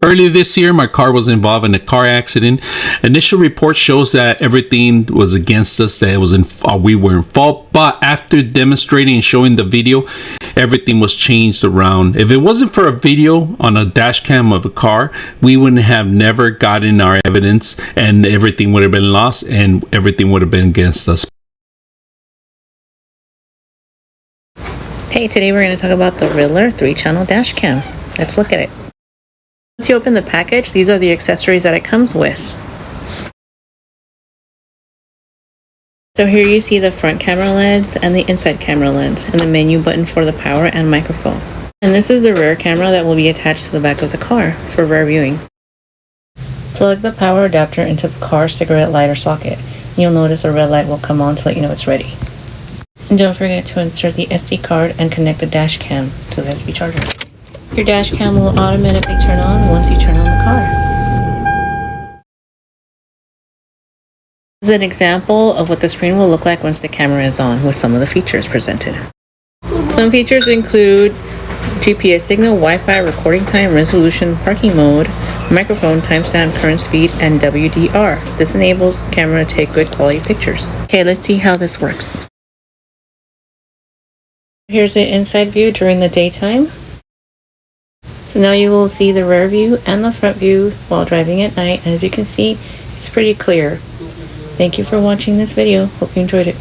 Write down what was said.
Earlier this year, my car was involved in a car accident. Initial report shows that everything was against us, that it was we were in fault. But after demonstrating and showing the video, everything was changed around. If it wasn't for a video on a dash cam of a car, we wouldn't have never gotten our evidence, and everything would have been lost, and everything would have been against us. Hey, today we're going to talk about the Riedler 3-channel dash cam. Let's look at it. Once you open the package, these are the accessories that it comes with. So here you see the front camera lens and the inside camera lens, and the menu button for the power and microphone. And this is the rear camera that will be attached to the back of the car for rear viewing. Plug the power adapter into the car cigarette lighter socket. You'll notice a red light will come on to let you know it's ready. And don't forget to insert the SD card and connect the dash cam to the USB charger. Your dash cam will automatically turn on once you turn on the car. This is an example of what the screen will look like once the camera is on, with some of the features presented. Some features include GPS signal, Wi-Fi, recording time, resolution, parking mode, microphone, timestamp, current speed, and WDR. This enables the camera to take good quality pictures. Okay, let's see how this works. Here's the inside view during the daytime. So now you will see the rear view and the front view while driving at night. And as you can see, it's pretty clear. Thank you for watching this video. Hope you enjoyed it.